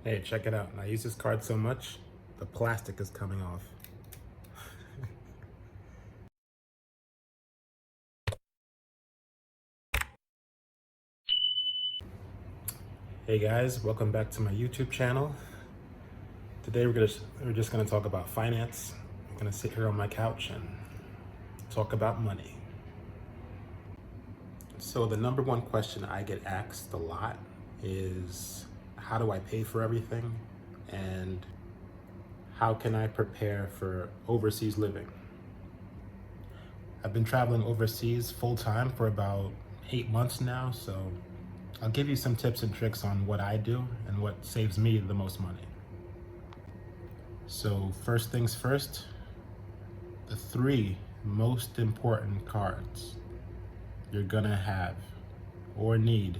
Hey, check it out. I use this card so much, the plastic is coming off. Hey guys, welcome back to my YouTube channel. Today we're just gonna talk about finance. I'm gonna sit here on my couch and talk about money. So the number one question I get asked a lot is, how do I pay for everything? And how can I prepare for overseas living? I've been traveling overseas full time for about 8 months now, so I'll give you some tips and tricks on what I do and what saves me the most money. So first things first, the 3 most important cards you're gonna have or need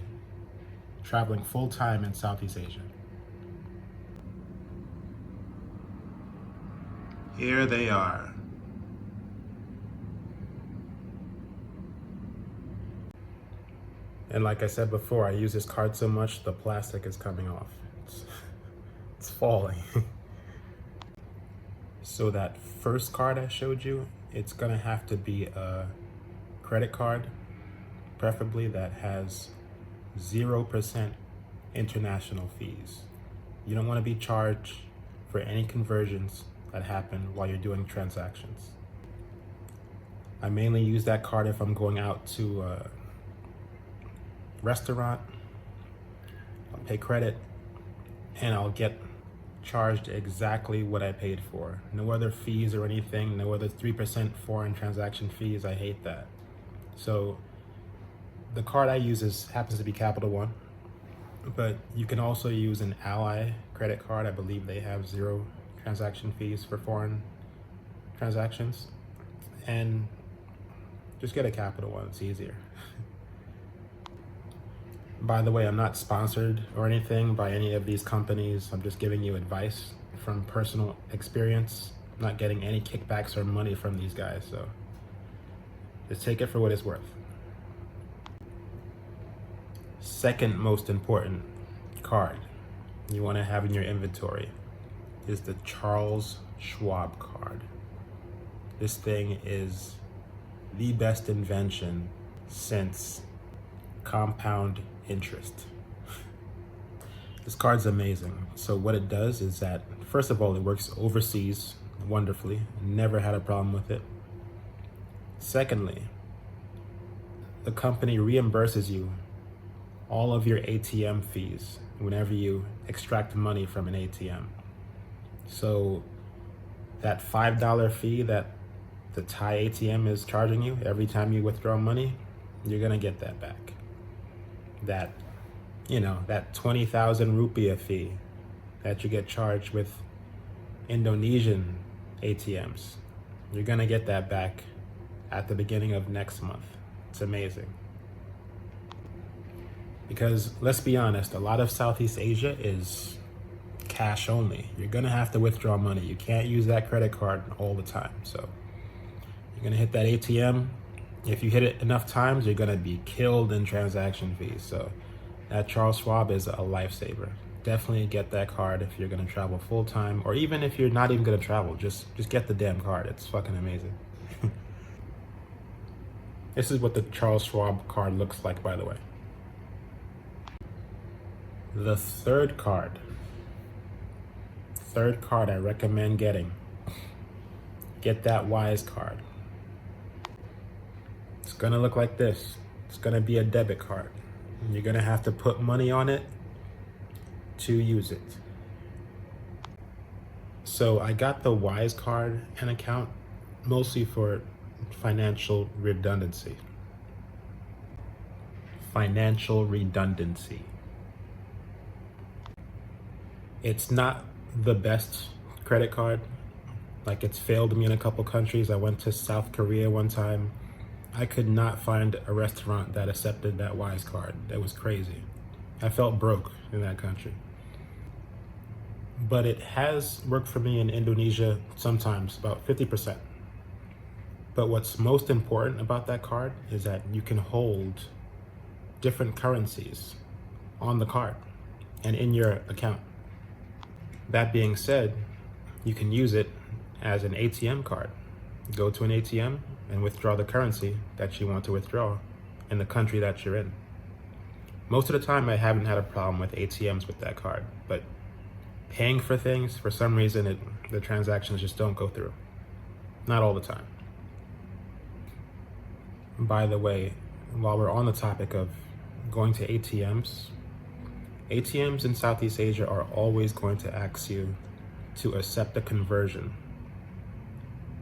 traveling full time in Southeast Asia. Here they are. And like I said before, I use this card so much, the plastic is coming off. It's falling. So that first card I showed you, it's gonna have to be a credit card, preferably that has 0% international fees. You don't wanna be charged for any conversions that happen while you're doing transactions. I mainly use that card if I'm going out to a restaurant, I'll pay credit, and I'll get charged exactly what I paid for. No other fees or anything, no other 3% foreign transaction fees. I hate that. So the card I use happens to be Capital One, but you can also use an Ally credit card. I believe they have 0 transaction fees for foreign transactions. And just get a Capital One, it's easier. By the way, I'm not sponsored or anything by any of these companies. I'm just giving you advice from personal experience. I'm not getting any kickbacks or money from these guys, so just take it for what it's worth. Second most important card you want to have in your inventory is the Charles Schwab card. This thing is the best invention since compound interest. This card's amazing. So what it does is that, first of all, it works overseas wonderfully. Never had a problem with it. Secondly, the company reimburses you all of your ATM fees whenever you extract money from an ATM. So that $5 fee that the Thai ATM is charging you every time you withdraw money, you're gonna get that back. That 20,000 rupiah fee that you get charged with Indonesian ATMs, you're gonna get that back at the beginning of next month. It's amazing. Because let's be honest, a lot of Southeast Asia is cash only. You're gonna have to withdraw money. You can't use that credit card all the time. So you're gonna hit that ATM. If you hit it enough times, you're gonna be killed in transaction fees. So that Charles Schwab is a lifesaver. Definitely get that card if you're gonna travel full time, or even if you're not even gonna travel, just get the damn card. It's fucking amazing. This is what the Charles Schwab card looks like, by the way. The third card I recommend getting, get that Wise card. It's gonna look like this. It's gonna be a debit card. You're gonna have to put money on it to use it. So I got the Wise card and account mostly for financial redundancy. Financial redundancy. It's not the best credit card. Like, it's failed me in a couple countries. I went to South Korea one time. I could not find a restaurant that accepted that Wise card. That was crazy. I felt broke in that country. But it has worked for me in Indonesia sometimes, about 50%. But what's most important about that card is that you can hold different currencies on the card and in your account. That being said, you can use it as an ATM card. Go to an ATM and withdraw the currency that you want to withdraw in the country that you're in. Most of the time, I haven't had a problem with ATMs with that card, but paying for things, for some reason, the transactions just don't go through. Not all the time. By the way, while we're on the topic of going to ATMs in Southeast Asia are always going to ask you to accept the conversion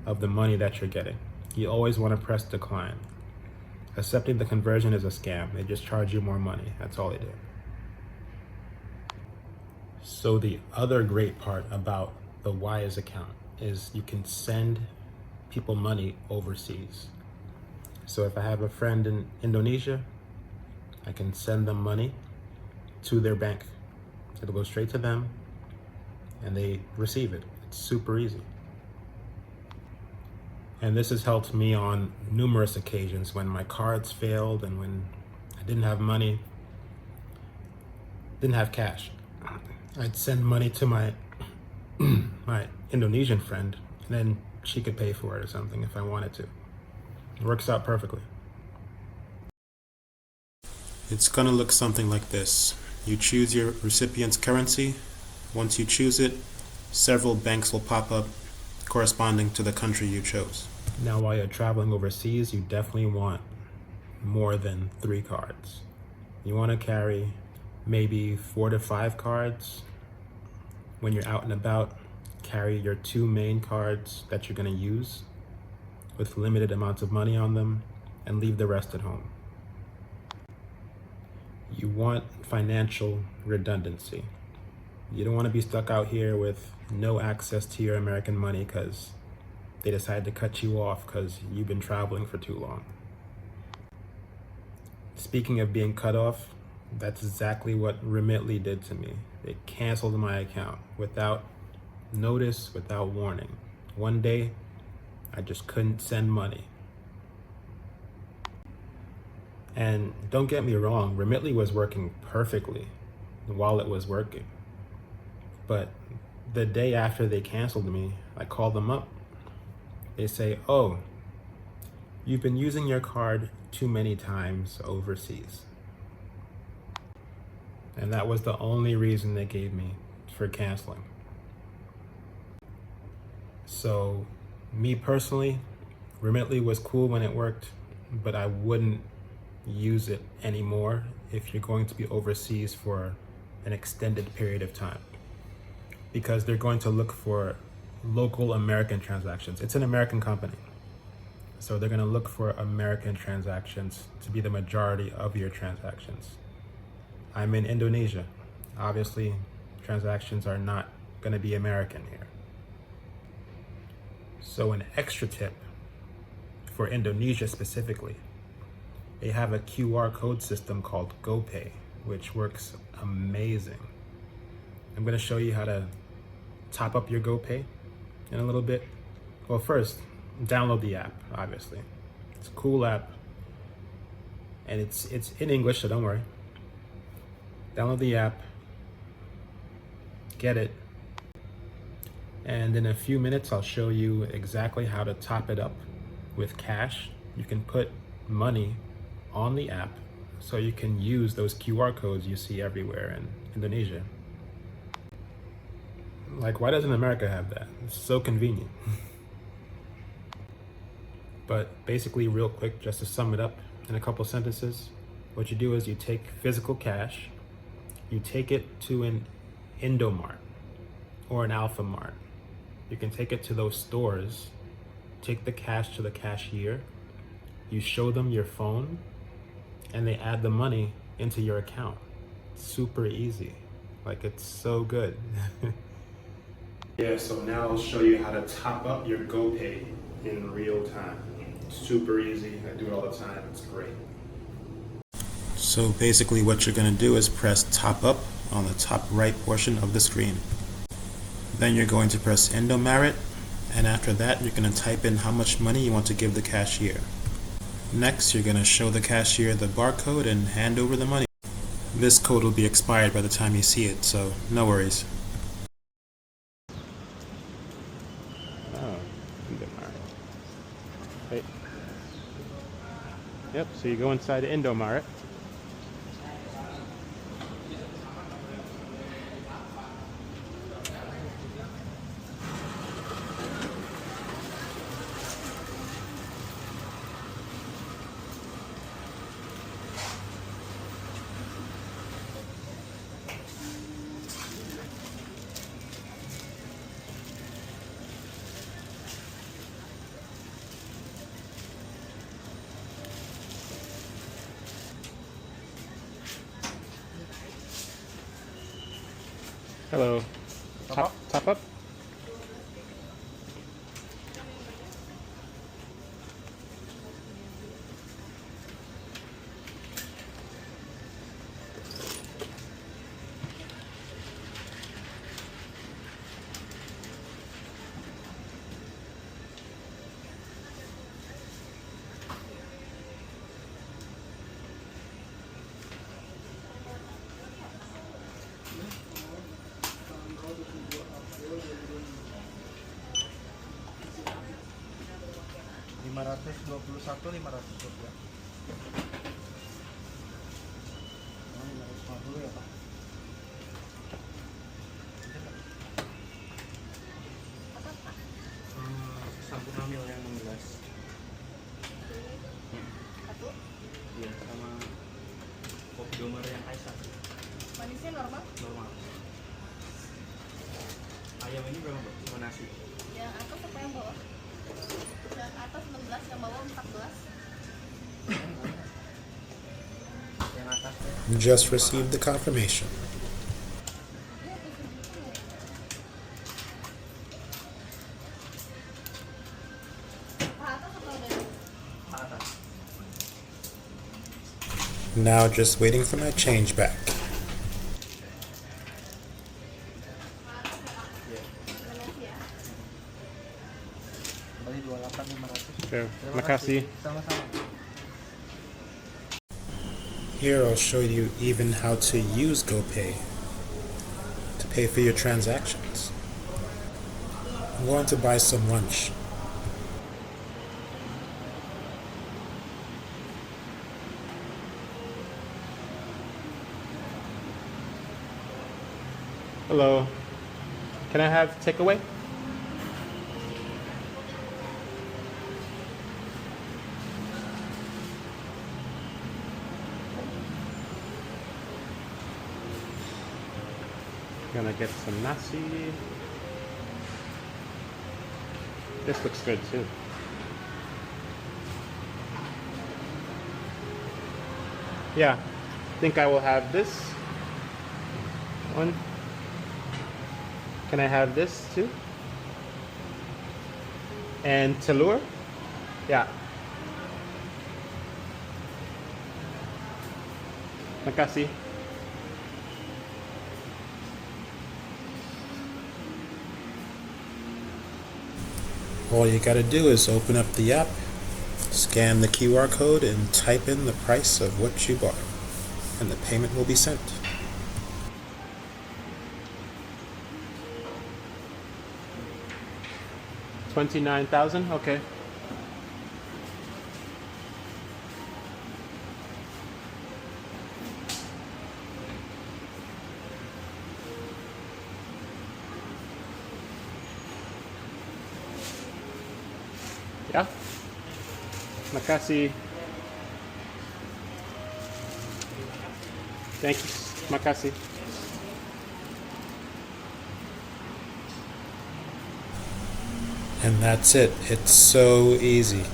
of the money that you're getting. You always want to press decline. Accepting the conversion is a scam. They just charge you more money. That's all they do. So the other great part about the Wise account is you can send people money overseas. So if I have a friend in Indonesia, I can send them money to their bank. It'll go straight to them and they receive it. It's super easy. And this has helped me on numerous occasions when my cards failed and when I didn't have money, didn't have cash. I'd send money to my my Indonesian friend, and then she could pay for it or something if I wanted to. It works out perfectly. It's gonna look something like this. You choose your recipient's currency. Once you choose it, several banks will pop up corresponding to the country you chose. Now, while you're traveling overseas, you definitely want more than 3 cards. You want to carry maybe 4 to 5 cards. When you're out and about, carry your 2 main cards that you're going to use with limited amounts of money on them and leave the rest at home. You want financial redundancy. You don't want to be stuck out here with no access to your American money because they decided to cut you off because you've been traveling for too long. Speaking of being cut off, that's exactly what Remitly did to me. They canceled my account without notice, without warning. One day, I just couldn't send money. And don't get me wrong, Remitly was working perfectly while it was working. But the day after they canceled me, I called them up. They say, oh, you've been using your card too many times overseas. And that was the only reason they gave me for canceling. So, me personally, Remitly was cool when it worked, but I wouldn't use it anymore if you're going to be overseas for an extended period of time, because they're going to look for local American transactions. It's an American company, so they're going to look for American transactions to be the majority of your transactions. I'm in Indonesia. Obviously, transactions are not going to be American here. So an extra tip for Indonesia specifically, they have a QR code system called GoPay, which works amazing. I'm going to show you how to top up your GoPay in a little bit. Well, first, download the app, obviously. It's a cool app, and it's in English, so don't worry. Download the app, get it, and in a few minutes I'll show you exactly how to top it up with cash. You can put money on the app so you can use those QR codes you see everywhere in Indonesia. Like, why doesn't America have that? It's so convenient. But basically, real quick, just to sum it up in a couple sentences, what you do is you take physical cash, you take it to an Indomart or an Alpha Mart. You can take it to those stores, take the cash to the cashier, you show them your phone, and they add the money into your account. Super easy. Like, it's so good. Yeah, so now I'll show you how to top up your GoPay in real time. Super easy. I do it all the time. It's great. So basically what you're going to do is press top up on the top right portion of the screen. Then you're going to press Indomaret, and after that you're going to type in how much money you want to give the cashier. Next, you're going to show the cashier the barcode and hand over the money. This code will be expired by the time you see it, so no worries. So you go inside the Indomart. Hello. Top up? Rp521.500 ya. Oh, 550 ya Pak. Sabun hamil yang menggelas. Satu. Iya, sama kopi domar yang kaisar. Manisnya normal? Normal. Ayam ini berapa Mbak? Sama nasi? Yang atas apa yang bawah? Yang atas 16, yang bawah 14. Yang atas ya. Just received the confirmation. Atas. Now just waiting for my change back. Kembali 28.500. Sure. Terima Makasih. Sama-sama. Here I'll show you even how to use GoPay to pay for your transactions. I'm going to buy some lunch. Hello. Can I have takeaway? Gonna get some nasi. This looks good too. Yeah, I think I will have this one. Can I have this too? And telur? Yeah. Makasih. All you gotta do is open up the app, scan the QR code, and type in the price of what you bought, and the payment will be sent. $29,000? Okay. Yeah. Makasih. Thank you. Makasih. And that's it. It's so easy.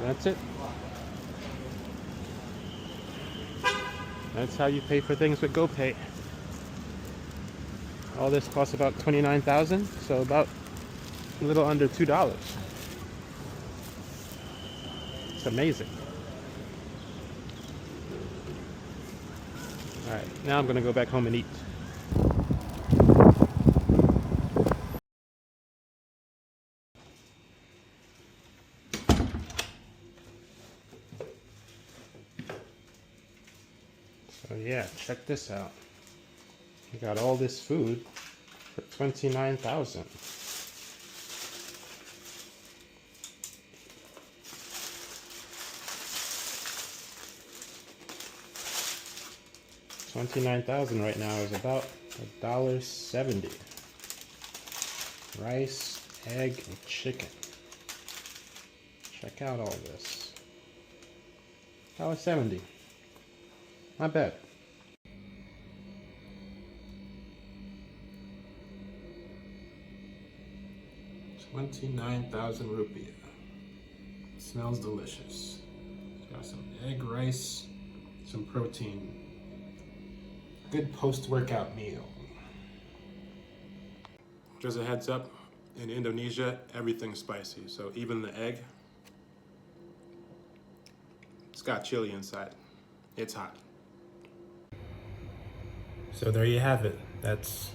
That's it. That's how you pay for things with GoPay. All this costs about $29,000, so about a little under $2. It's amazing. All right, now I'm gonna go back home and eat. So yeah, check this out. We got all this food for $29,000. $29,000 right now is about $1.70. Rice, egg, and chicken. Check out all this. $1.70. Not bad. $29,000 rupiah. Smells delicious. Got some egg, rice, some protein. Good post-workout meal. Just a heads up, in Indonesia, everything's spicy. So even the egg, it's got chili inside. It's hot. So there you have it. That's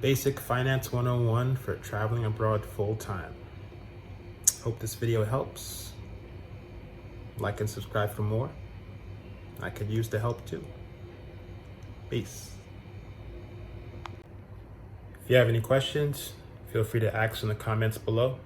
Basic Finance 101 for traveling abroad full-time. Hope this video helps. Like and subscribe for more. I could use the help too. Peace. If you have any questions, feel free to ask in the comments below.